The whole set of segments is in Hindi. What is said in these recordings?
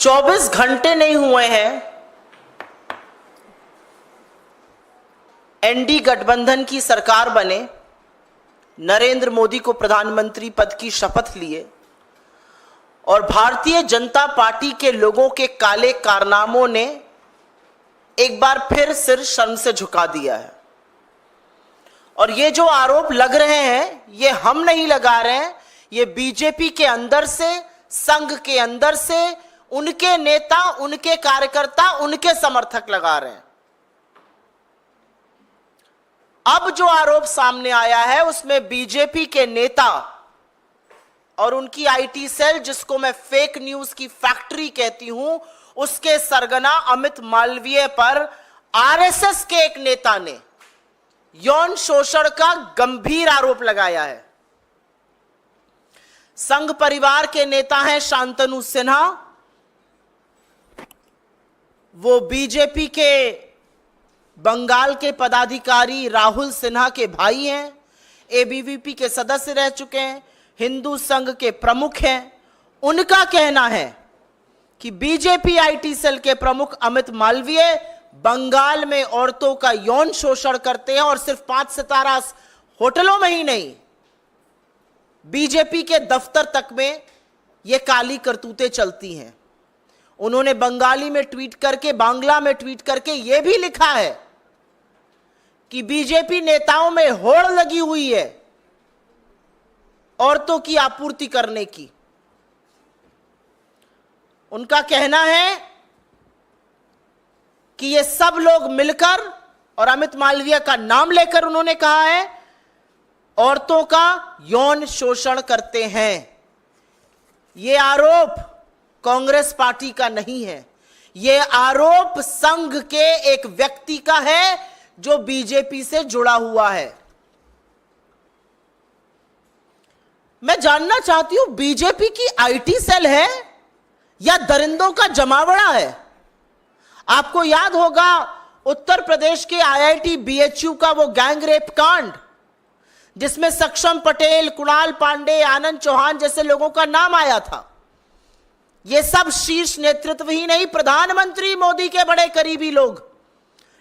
24 घंटे नहीं हुए हैं एनडी गठबंधन की सरकार बने, नरेंद्र मोदी को प्रधानमंत्री पद की शपथ लिए और भारतीय जनता पार्टी के लोगों के काले कारनामों ने एक बार फिर सिर शर्म से झुका दिया है। और ये जो आरोप लग रहे हैं ये हम नहीं लगा रहे हैं, ये बीजेपी के अंदर से, संघ के अंदर से उनके नेता, उनके कार्यकर्ता, उनके समर्थक लगा रहे हैं। अब जो आरोप सामने आया है उसमें बीजेपी के नेता और उनकी आईटी सेल, जिसको मैं फेक न्यूज की फैक्ट्री कहती हूं, उसके सरगना अमित मालवीय पर आरएसएस के एक नेता ने यौन शोषण का गंभीर आरोप लगाया है। संघ परिवार के नेता हैं शांतनु सिन्हा, वो बीजेपी के बंगाल के पदाधिकारी राहुल सिन्हा के भाई हैं, एबीवीपी के सदस्य रह चुके हैं, हिंदू संघ के प्रमुख हैं। उनका कहना है कि बीजेपी आईटी सेल के प्रमुख अमित मालवीय बंगाल में औरतों का यौन शोषण करते हैं और सिर्फ 5 सितारा होटलों में ही नहीं, बीजेपी के दफ्तर तक में यह काली करतूतें चलती हैं। उन्होंने बंगाली में ट्वीट करके, बांग्ला में ट्वीट करके यह भी लिखा है कि बीजेपी नेताओं में होड़ लगी हुई है औरतों की आपूर्ति करने की। उनका कहना है कि ये सब लोग मिलकर, और अमित मालवीय का नाम लेकर उन्होंने कहा है, औरतों का यौन शोषण करते हैं। ये आरोप कांग्रेस पार्टी का नहीं है, यह आरोप संघ के एक व्यक्ति का है जो बीजेपी से जुड़ा हुआ है। मैं जानना चाहती हूं, बीजेपी की आईटी सेल है या दरिंदों का जमावड़ा है? आपको याद होगा उत्तर प्रदेश के आईआईटी बीएचयू का वो गैंग रेप कांड, जिसमें सक्षम पटेल, कुणाल पांडे, आनंद चौहान जैसे लोगों का नाम आया था। ये सब शीर्ष नेतृत्व ही नहीं, प्रधानमंत्री मोदी के बड़े करीबी लोग,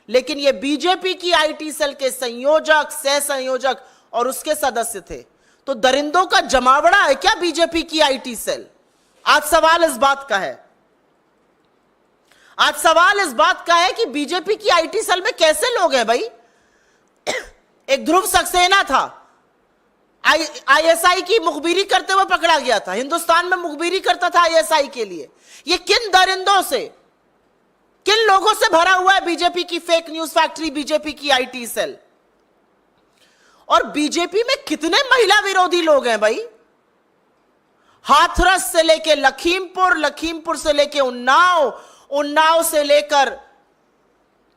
लेकिन ये बीजेपी की आईटी सेल के संयोजक, सह संयोजक और उसके सदस्य थे। तो दरिंदों का जमावड़ा है क्या बीजेपी की आईटी सेल? आज सवाल इस बात का है, आज सवाल इस बात का है कि बीजेपी की आईटी सेल में कैसे लोग हैं भाई? एक ध्रुव सक्सेना था, आईएसआई की मुखबिरी करते हुए पकड़ा गया था, हिंदुस्तान में मुखबिरी करता था आईएसआई के लिए। ये किन दरिंदों से, किन लोगों से भरा हुआ है बीजेपी की फेक न्यूज फैक्ट्री, बीजेपी की आईटी सेल? और बीजेपी में कितने महिला विरोधी लोग हैं भाई? हाथरस से लेके लखीमपुर, लखीमपुर से लेके उन्नाव, उन्नाव से लेकर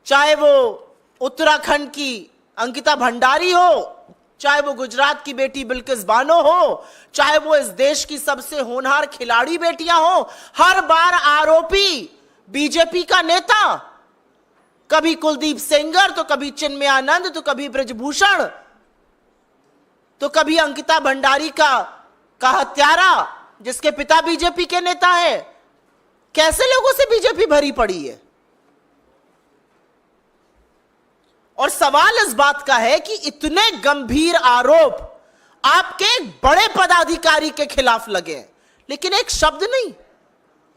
चाहे वो उत्तराखंड की अंकिता भंडारी हो, चाहे वो गुजरात की बेटी बिल्किस बानो हो, चाहे वो इस देश की सबसे होनहार खिलाड़ी बेटियां हो, हर बार आरोपी बीजेपी का नेता, कभी कुलदीप सेंगर, तो कभी चिन्मय आनंद, तो कभी ब्रजभूषण, तो कभी अंकिता भंडारी का हत्यारा जिसके पिता बीजेपी के नेता है। कैसे लोगों से बीजेपी भरी पड़ी है? और सवाल इस बात का है कि इतने गंभीर आरोप आपके एक बड़े पदाधिकारी के खिलाफ लगे, लेकिन एक शब्द नहीं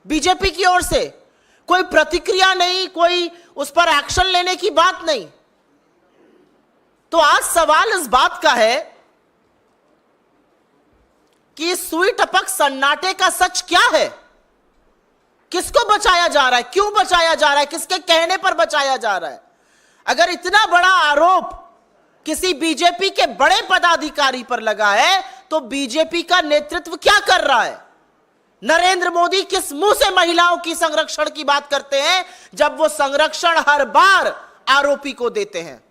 बीजेपी की ओर से, कोई प्रतिक्रिया नहीं, कोई उस पर एक्शन लेने की बात नहीं। तो आज सवाल इस बात का है कि सुई टपक सन्नाटे का सच क्या है? किसको बचाया जा रहा है? क्यों बचाया जा रहा है? किसके कहने पर बचाया जा रहा है? अगर इतना बड़ा आरोप किसी बीजेपी के बड़े पदाधिकारी पर लगा है तो बीजेपी का नेतृत्व क्या कर रहा है? नरेंद्र मोदी किस मुंह से महिलाओं की संरक्षण की बात करते हैं जब वो संरक्षण हर बार आरोपी को देते हैं?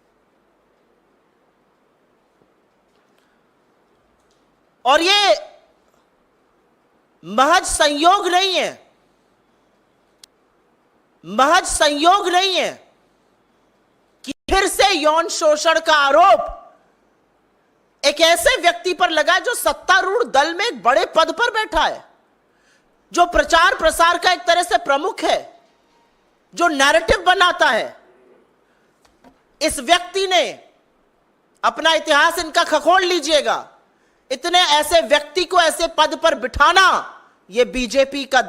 और ये महज संयोग नहीं है, महज संयोग नहीं है कि फिर से यौन शोषण का आरोप एक ऐसे व्यक्ति पर लगा जो सत्तारूढ़ दल में एक बड़े पद पर बैठा है। जो प्रचार प्रसार का एक तरह से प्रमुख है, जो नैरेटिव बनाता है, इस व्यक्ति ने अपना इतिहास इनका खखोल लीजिएगा, इतने ऐसे व्यक्ति को ऐसे पद पर बिठाना यह बीजेपी का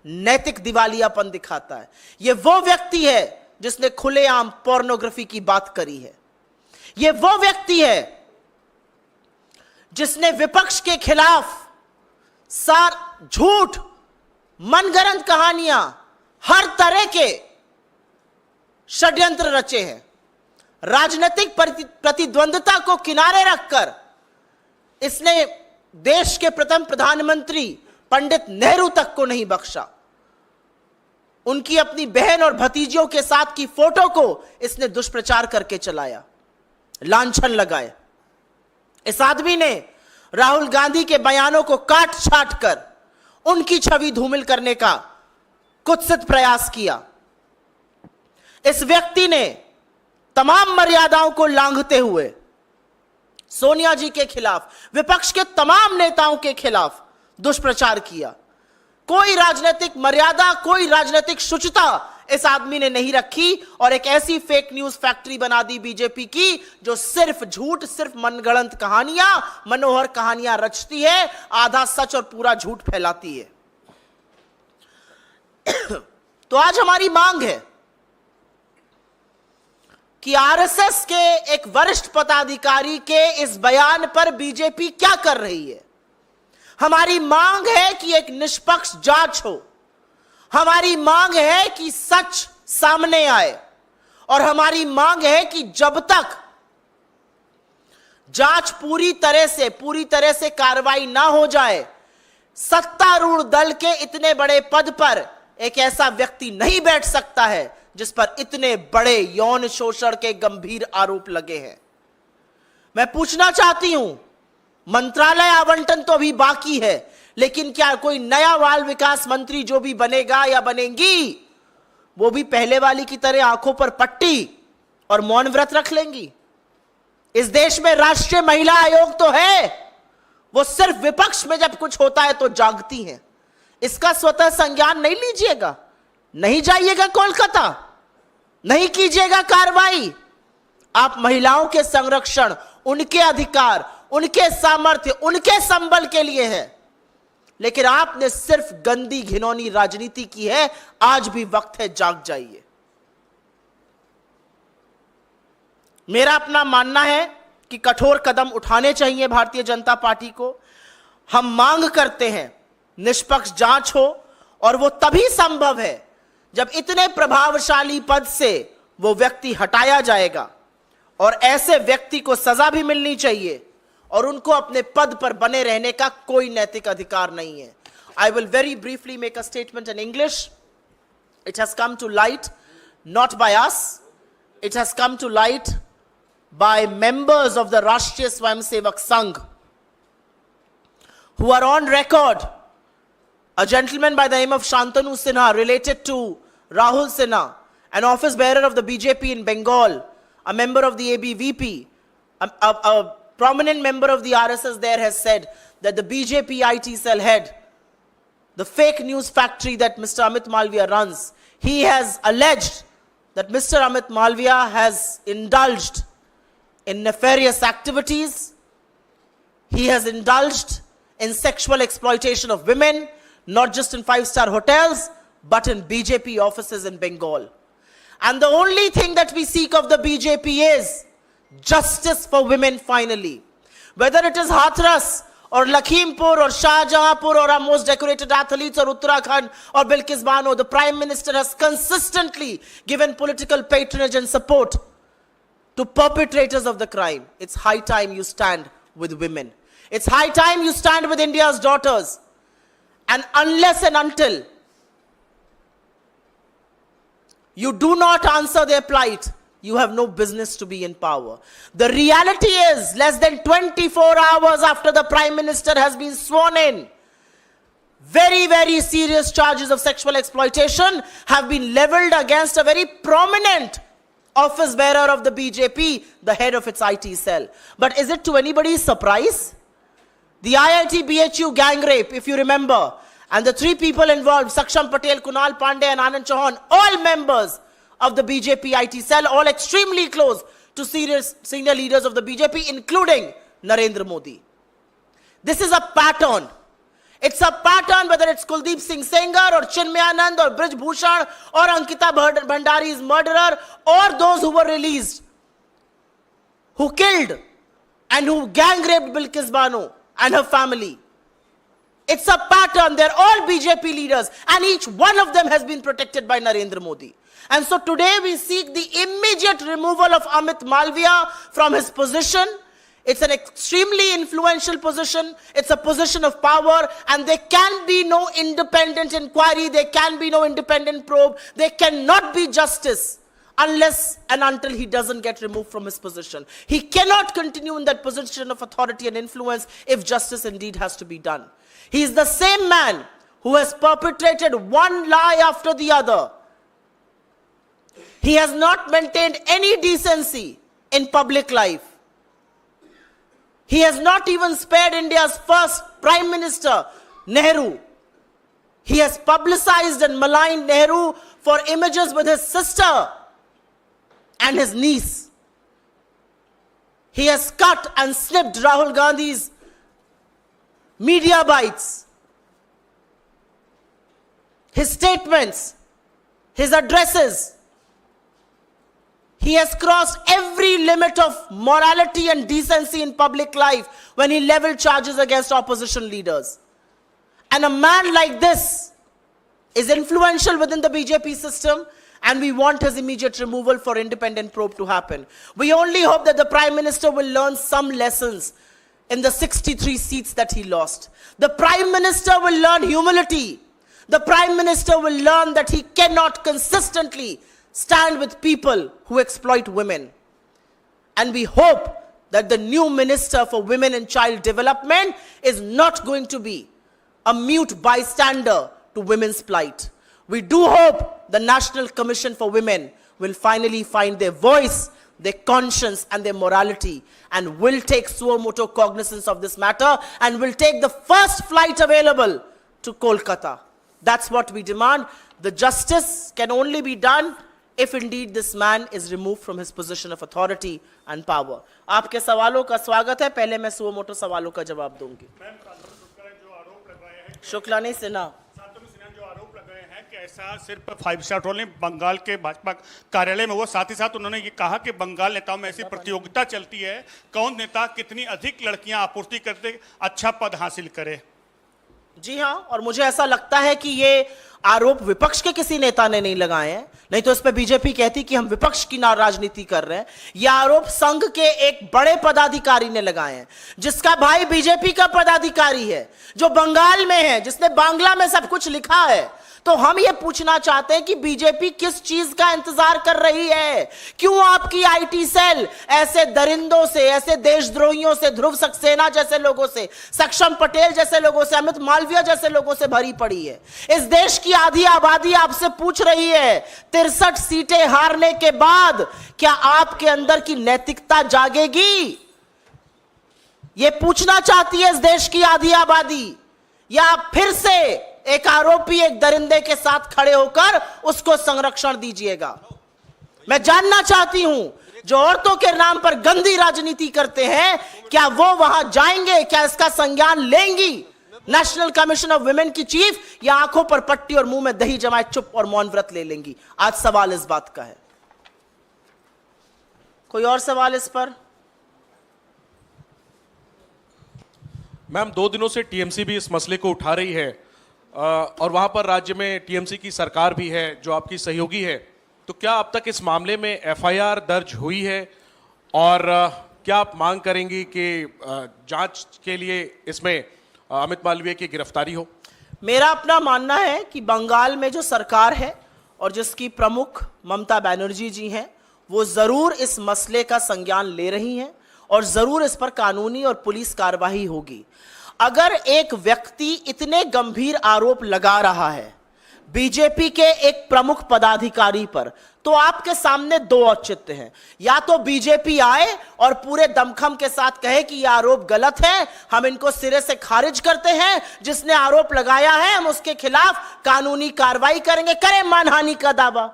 नैतिक दिवालियापन दिखाता है। यह वो व्यक्ति है जिसने खुलेआम पोर्नोग्राफी की बात करी है। यह वो व्यक्ति है जिसने विपक्ष के खिलाफ झूठ, मनगढ़ंत कहानियां, हर तरह के षड्यंत्र रचे हैं। राजनीतिक प्रतिद्वंद्विता को किनारे रखकर इसने देश के प्रथम प्रधानमंत्री पंडित नेहरू तक को नहीं बख्शा। उनकी अपनी बहन और भतीजियों के साथ की फोटो को इसने दुष्प्रचार करके चलाया, लांछन लगाए। इस आदमी ने राहुल गांधी के बयानों को काट छाट कर उनकी छवि धूमिल करने का कुत्सित प्रयास किया। इस व्यक्ति ने तमाम मर्यादाओं को लांघते हुए सोनिया जी के खिलाफ, विपक्ष के तमाम नेताओं के खिलाफ दुष्प्रचार किया। कोई राजनीतिक मर्यादा, कोई राजनीतिक शुचिता इस आदमी ने नहीं रखी और एक ऐसी फेक न्यूज फैक्ट्री बना दी बीजेपी की, जो सिर्फ झूठ, सिर्फ मनगढ़ंत कहानियां, मनोहर कहानियां रचती है, आधा सच और पूरा झूठ फैलाती है। तो आज हमारी मांग है कि आरएसएस के एक वरिष्ठ पदाधिकारी के इस बयान पर बीजेपी क्या कर रही है। हमारी मांग है कि एक निष्पक्ष जांच हो। हमारी मांग है कि सच सामने आए और हमारी मांग है कि जब तक जांच पूरी तरह से कार्रवाई ना हो जाए, सत्तारूढ़ दल के इतने बड़े पद पर एक ऐसा व्यक्ति नहीं बैठ सकता है जिस पर इतने बड़े यौन शोषण के गंभीर आरोप लगे हैं। मैं पूछना चाहती हूं, मंत्रालय आवंटन तो अभी बाकी है, लेकिन क्या कोई नया बाल विकास मंत्री जो भी बनेगा या बनेंगी, वो भी पहले वाली की तरह आंखों पर पट्टी और मौन व्रत रख लेंगी? इस देश में राष्ट्रीय महिला आयोग तो है, वो सिर्फ विपक्ष में जब कुछ होता है तो जागती हैं। इसका स्वतः संज्ञान नहीं लीजिएगा, नहीं जाइएगा कोलकाता, नहीं कीजिएगा कार्रवाई। आप महिलाओं के संरक्षण, उनके अधिकार, उनके सामर्थ्य, उनके संबल के लिए है, लेकिन आपने सिर्फ गंदी घिनौनी राजनीति की है। आज भी वक्त है, जाग जाइए। मेरा अपना मानना है कि कठोर कदम उठाने चाहिए भारतीय जनता पार्टी को। हम मांग करते हैं निष्पक्ष जांच हो, और वो तभी संभव है जब इतने प्रभावशाली पद से वो व्यक्ति हटाया जाएगा, और ऐसे व्यक्ति को सजा भी मिलनी चाहिए, और उनको अपने पद पर बने रहने का कोई नैतिक अधिकार नहीं है। I will very briefly make a statement in English. It has come to light not by us, it has come to light by members of the Rashtriya Swayamsevak Sangh who are on record. A gentleman by the name of Shantanu Sinha, related to Rahul Sinha, an office bearer of the BJP in Bengal, a member of the ABVP, a prominent member of the RSS there, has said that the BJP IT cell head, the fake news factory that Mr. Amit Malviya runs, he has alleged that Mr. Amit Malviya has indulged in nefarious activities. He has indulged in sexual exploitation of women, not just in five-star hotels, but in BJP offices in Bengal. And the only thing that we seek of the BJP is justice for women finally. Whether it is Hathras or Lakhimpur or Shahjahanpur or our most decorated athletes or Uttarakhand or Bilkis Bano, the Prime Minister has consistently given political patronage and support to perpetrators of the crime. It's high time you stand with women. It's high time you stand with India's daughters. And unless and until you do not answer their plight, you have no business to be in power. The reality is, less than 24 hours after the Prime Minister has been sworn in, very, very serious charges of sexual exploitation have been leveled against a very prominent office bearer of the BJP, the head of its IT cell. But is it to anybody's surprise? The IIT BHU gang rape, if you remember, And the three people involved, Saksham Patel, Kunal Pandey and Anand Chauhan, all members of the BJP IT cell, all extremely close to senior leaders of the BJP, including Narendra Modi. This is a pattern. It's a pattern, whether it's Kuldeep Singh Sengar or Chinmayanand or Brij Bhushan or Ankita Bhandari's murderer or those who were released, who killed and who gang raped Bilkis Bano and her family. It's a pattern. They're all BJP leaders and each one of them has been protected by Narendra Modi. And so today we seek the immediate removal of Amit Malviya from his position. It's an extremely influential position. It's a position of power, and there can be no independent inquiry. There can be no independent probe. There cannot be justice unless and until he doesn't get removed from his position. He cannot continue in that position of authority and influence if justice indeed has to be done. He is the same man who has perpetrated one lie after the other. He has not maintained any decency in public life. He has not even spared India's first Prime Minister, Nehru. He has publicized and maligned Nehru for images with his sister and his niece. He has cut and snipped Rahul Gandhi's media bites, his statements, his addresses. He has crossed every limit of morality and decency in public life when he leveled charges against opposition leaders. And a man like this is influential within the BJP system, and we want his immediate removal for independent probe to happen. We only hope that the Prime Minister will learn some lessons in the 63 seats that he lost. The Prime Minister will learn humility. The Prime Minister will learn that he cannot consistently stand with people who exploit women. And we hope that the new Minister for Women and Child Development is not going to be a mute bystander to women's plight. We do hope the National Commission for Women will finally find their voice, their conscience and their morality, and will take suo moto cognizance of this matter and will take the first flight available to Kolkata. That's what we demand. The justice can only be done if indeed this man is removed from his position of authority and power. आपके सवालों का स्वागत है. पहले मैं सुओ मोटो सवालों का जवाब दूंगी. शुक्लानी सिन्हा जो आरोप लगाए हैं कि ऐसा सिर्फ 5 स्टार होटल नहीं, बंगाल के भाजपा कार्यालय में वो साथ ही साथ उन्होंने ये कहा कि बंगाल नेताओं में ऐसी प्रतियोगिता चलती है, कौन नेता कितनी अधिक लड़कियां आपूर्ति करते अच्छा पद हासिल करे. जी हां, और मुझे ऐसा लगता है कि ये आरोप विपक्ष के किसी नेता ने नहीं लगाए हैं, नहीं तो इस पे बीजेपी कहती कि हम विपक्ष की राजनीति कर रहे हैं. यह आरोप संघ के एक बड़े पदाधिकारी ने लगाए हैं, जिसका भाई बीजेपी का पदाधिकारी है, जो बंगाल में है, जिसने बांग्ला में सब कुछ लिखा है. तो हम ये पूछना चाहते हैं कि बीजेपी किस चीज का इंतजार कर रही है? क्यों आपकी आईटी सेल ऐसे दरिंदों से, ऐसे देशद्रोहियों से, ध्रुव सक्सेना जैसे लोगों से, सक्षम पटेल जैसे लोगों से, अमित मालविया जैसे लोगों से भरी पड़ी है? इस देश की आधी आबादी आपसे पूछ रही है, 63 सीटें हारने के बाद क्या आपके अंदर की नैतिकता जागेगी? ये पूछना चाहती है इस देश की आधी आबादी, या फिर से एक आरोपी एक दरिंदे के साथ खड़े होकर उसको संरक्षण दीजिएगा? मैं जानना चाहती हूं, जो औरतों के नाम पर गंदी राजनीति करते हैं, क्या वो वहां जाएंगे? क्या इसका संज्ञान लेंगी नेशनल कमीशन ऑफ वुमेन की चीफ, या आंखों पर पट्टी और मुंह में दही जमाए चुप और मौन व्रत ले लेंगी? आज सवाल इस बात का है. कोई और सवाल इस पर? मैम, 2 दिनों से टीएमसी भी इस मसले को उठा रही है और वहां पर राज्य में टीएमसी की सरकार भी है जो आपकी सहयोगी है. तो क्या अब तक इस मामले में एफआईआर दर्ज हुई है, और क्या आप मांग करेंगी कि जांच के लिए इसमें अमित मालवीय की गिरफ्तारी हो? मेरा अपना मानना है कि बंगाल में जो सरकार है और जिसकी प्रमुख ममता बनर्जी जी हैं, वो जरूर इस मसले का संज्ञान ले रही हैं और जरूर इस पर कानूनी और पुलिस कार्रवाई होगी. अगर एक व्यक्ति इतने गंभीर आरोप लगा रहा है, बीजेपी के एक प्रमुख पदाधिकारी पर, तो आपके सामने दो औचित्य हैं। या तो बीजेपी आए और पूरे दमखम के साथ कहे कि यह आरोप गलत है, हम इनको सिरे से खारिज करते हैं, जिसने आरोप लगाया है हम उसके खिलाफ कानूनी कार्रवाई करेंगे, करें मानहानि का दावा।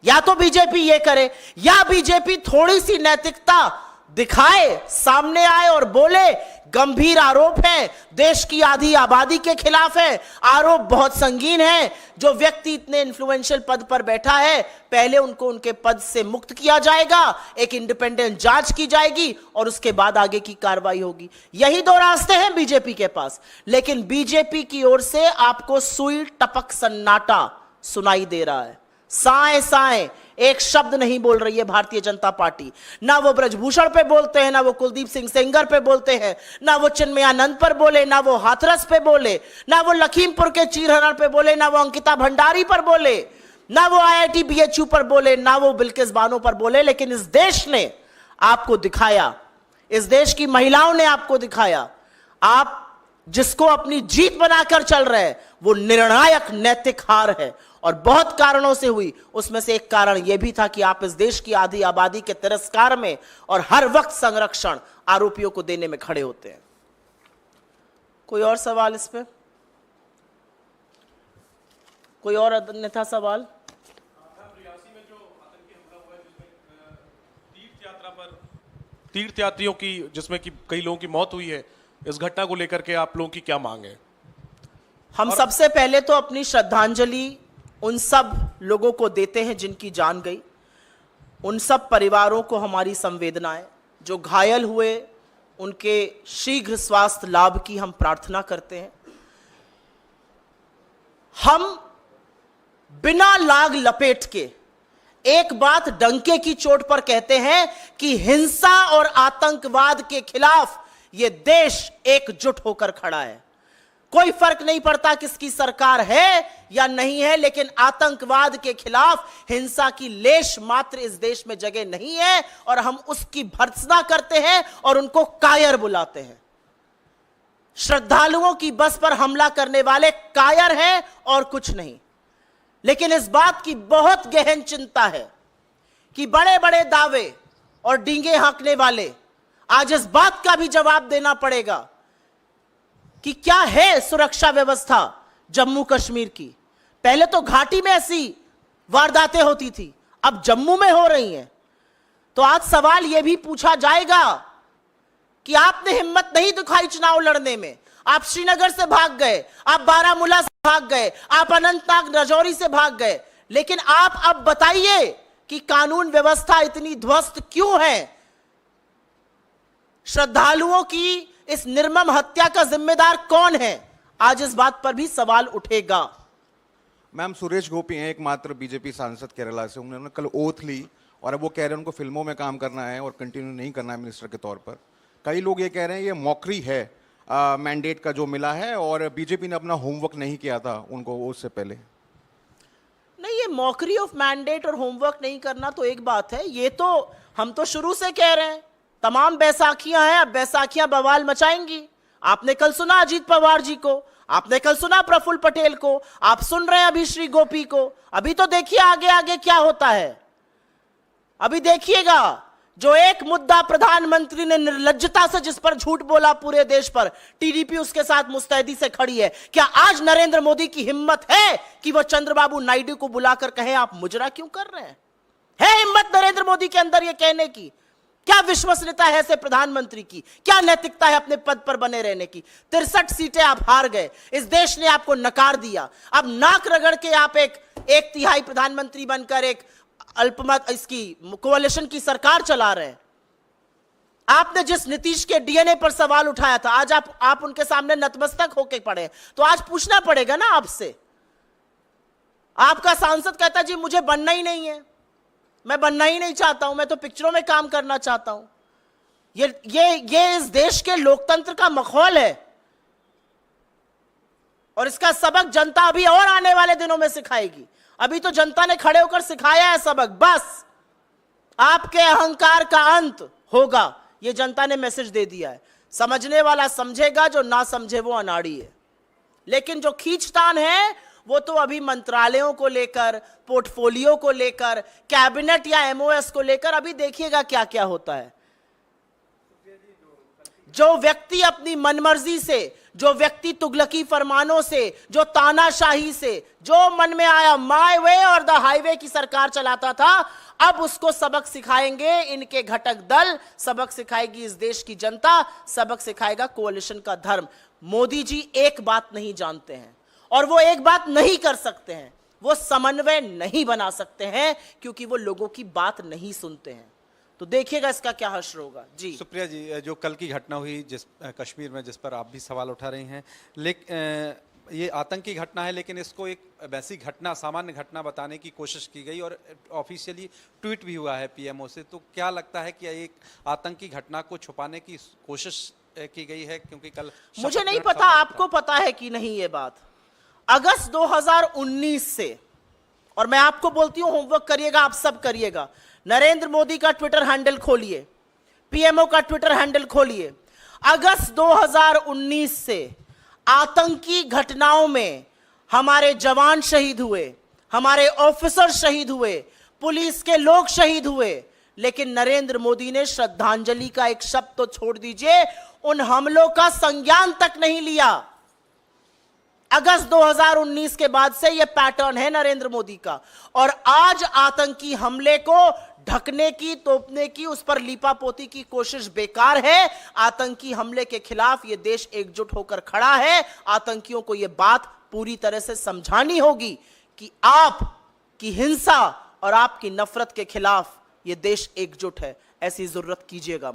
या तो बीजेपी ये करे, या बीजेपी थोड़ी सी नैतिकता दिखाए, सामने आए और बोले गंभीर आरोप है, देश की आधी आबादी के खिलाफ है, आरोप बहुत संगीन है, जो व्यक्ति इतने इन्फ्लुएंशियल पद पर बैठा है पहले उनको उनके पद से मुक्त किया जाएगा, एक इंडिपेंडेंट जांच की जाएगी और उसके बाद आगे की कार्रवाई होगी। यही दो रास्ते हैं बीजेपी के पास। लेकिन बीजेपी की ओर से आपको सुई टपक सन्नाटा सुनाई दे रहा है। साए साए एक शब्द नहीं बोल रही है भारतीय जनता पार्टी। ना वो ब्रजभूषण पे बोलते हैं, ना वो कुलदीप सिंह सेंगर पे बोलते हैं, ना वो चिन्मयानंद पर बोले, ना वो हाथरस पे बोले, ना वो लखीमपुर के चीरहरण पे बोले, ना वो अंकिता भंडारी पर बोले, ना वो IIT BHU पर बोले, ना वो बिल्किस बानो पर बोले। लेकिन इस देश ने आपको दिखाया, इस देश की महिलाओं ने आपको दिखाया, आप जिसको अपनी जीत बनाकर चल रहे हैं वो निर्णायक नैतिक हार है। और बहुत कारणों से हुई, उसमें से एक कारण यह भी था कि आप इस देश की आधी आबादी के तिरस्कार में और हर वक्त संरक्षण आरोपियों को देने में खड़े होते हैं। कोई और सवाल इस पे? कोई और अन्यथा सवाल? रियासी में जो आतंकी हमला हुआ है, जिसमें तीर्थ यात्रा पर तीर्थयात्रियों की, जिसमें कि कई लोगों की मौत हुई है, इस घटना को लेकर के आप लोगों की क्या मांग है? हम सबसे पहले तो अपनी श्रद्धांजलि उन सब लोगों को देते हैं जिनकी जान गई, उन सब परिवारों को हमारी संवेदनाएं, जो घायल हुए उनके शीघ्र स्वास्थ्य लाभ की हम प्रार्थना करते हैं। हम बिना लाग लपेट के एक बात डंके की चोट पर कहते हैं कि हिंसा और आतंकवाद के खिलाफ यह देश एकजुट होकर खड़ा है। कोई फर्क नहीं पड़ता किसकी सरकार है या नहीं है, लेकिन आतंकवाद के खिलाफ हिंसा की लेश मात्र इस देश में जगह नहीं है और हम उसकी भर्त्सना करते हैं और उनको कायर बुलाते हैं। श्रद्धालुओं की बस पर हमला करने वाले कायर हैं और कुछ नहीं। लेकिन इस बात की बहुत गहन चिंता है कि बड़े बड़े दावे और डींगे हाँकने वाले आज इस बात का भी जवाब देना पड़ेगा कि क्या है सुरक्षा व्यवस्था जम्मू कश्मीर की। पहले तो घाटी में ऐसी वारदातें होती थी, अब जम्मू में हो रही हैं। तो आज सवाल यह भी पूछा जाएगा कि आपने हिम्मत नहीं दिखाई चुनाव लड़ने में, आप श्रीनगर से भाग गए, आप बारामूला से भाग गए, आप अनंतनाग राजौरी से भाग गए, लेकिन आप अब बताइए कि कानून व्यवस्था इतनी ध्वस्त क्यों है? श्रद्धालुओं की इस निर्मम हत्या का जिम्मेदार कौन है? आज इस बात पर भी सवाल उठेगा। मैम, सुरेश गोपी हैं एकमात्र बीजेपी सांसद केरला से। उन्होंने कल ओथ ली और अब वो कह रहे हैं उनको फिल्मों में काम करना है और कंटिन्यू नहीं करना है मिनिस्टर के तौर पर। कई लोग ये कह रहे हैं ये मौकरी है मैंडेट का जो मिला है और बीजेपी ने अपना होमवर्क नहीं किया था उनको उससे पहले। नहीं, ये मॉकरी ऑफ मैंडेट और होमवर्क नहीं करना तो एक बात है, ये तो हम तो शुरू से कह रहे हैं तमाम बैसाखियां हैं, अब बैसाखियां बवाल मचाएंगी। आपने कल सुना अजीत पवार जी को, आपने कल सुना प्रफुल्ल पटेल को, आप सुन रहे हैं अभी श्री गोपी को। अभी तो देखिए आगे आगे क्या होता है। अभी देखिएगा जो एक मुद्दा प्रधानमंत्री ने निर्लज्जता से जिस पर झूठ बोला पूरे देश पर, टीडीपी उसके साथ मुस्तैदी से खड़ी है। क्या आज नरेंद्र मोदी की हिम्मत है कि वह चंद्रबाबू नायडू को बुलाकर कहें आप मुजरा क्यों कर रहे हैं? है हिम्मत नरेंद्र मोदी के अंदर यह कहने की? क्या विश्वसनीयता है ऐसे प्रधानमंत्री की? क्या नैतिकता है अपने पद पर बने रहने की? 63 सीटें आप हार गए, इस देश ने आपको नकार दिया। अब नाक रगड़ के आप एक तिहाई प्रधानमंत्री बनकर एक अल्पमत इसकी कोalition की सरकार चला रहे हैं। आपने जिस नीतीश के डीएनए पर सवाल उठाया था, आज आप उनके सामने नतमस्तक होके पड़े। तो आज पूछना पड़ेगा ना आपसे। आपका सांसद कहता जी मुझे बनना ही नहीं है, मैं बनना ही नहीं चाहता हूं, मैं तो पिक्चरों में काम करना चाहता हूं। ये इस देश के लोकतंत्र का मखौल है और इसका सबक जनता अभी और आने वाले दिनों में सिखाएगी। अभी तो जनता ने खड़े होकर सिखाया है सबक। बस आपके अहंकार का अंत होगा, ये जनता ने मैसेज दे दिया है। समझने वाला समझेगा, जो ना समझे वो अनाड़ी है। लेकिन जो खींचतान है वो तो अभी मंत्रालयों को लेकर, पोर्टफोलियो को लेकर, कैबिनेट या एमओएस को लेकर अभी देखिएगा क्या क्या होता है। जो व्यक्ति अपनी मनमर्जी से, जो व्यक्ति तुगलकी फरमानों से, जो तानाशाही से, जो मन में आया माय वे और द हाईवे की सरकार चलाता था, अब उसको सबक सिखाएंगे इनके घटक दल, सबक सिखाएगी इस देश की जनता, सबक सिखाएगा कोalition का धर्म। मोदी जी एक बात नहीं जानते हैं और वो एक बात नहीं कर सकते हैं, वो समन्वय नहीं बना सकते हैं क्योंकि वो लोगों की बात नहीं सुनते हैं। तो देखिएगा इसका क्या हश्र होगा। जी सुप्रिया जी, जो कल की घटना हुई जिस कश्मीर में, जिस पर आप भी सवाल उठा रही हैं, ये आतंकी घटना है, लेकिन इसको एक वैसी घटना, सामान्य घटना बताने की कोशिश की गई और ऑफिशियली ट्वीट भी हुआ है पीएमओ से। तो क्या लगता है कि एक आतंकी घटना को छुपाने की कोशिश की गई है? क्योंकि कल मुझे नहीं पता, आपको पता है कि नहीं ये बात। अगस्त 2019 से, और मैं आपको बोलती हूं होमवर्क करिएगा, आप सब करिएगा, नरेंद्र मोदी का ट्विटर हैंडल खोलिए, पीएमओ का ट्विटर हैंडल खोलिए। अगस्त 2019 से आतंकी घटनाओं में हमारे जवान शहीद हुए, हमारे ऑफिसर शहीद हुए, पुलिस के लोग शहीद हुए, लेकिन नरेंद्र मोदी ने श्रद्धांजलि का एक शब्द तो छोड़ दीजिए, उन हमलों का संज्ञान तक नहीं लिया। अगस्त 2019 के बाद से यह पैटर्न है नरेंद्र मोदी का, और आज आतंकी हमले को ढकने की, तोपने की, उस पर लीपापोती की कोशिश बेकार है। आतंकी हमले के खिलाफ यह देश एकजुट होकर खड़ा है। आतंकियों को यह बात पूरी तरह से समझानी होगी कि आपकी हिंसा और आपकी नफरत के खिलाफ यह देश एकजुट है। ऐसी जरूरत कीजिएगा।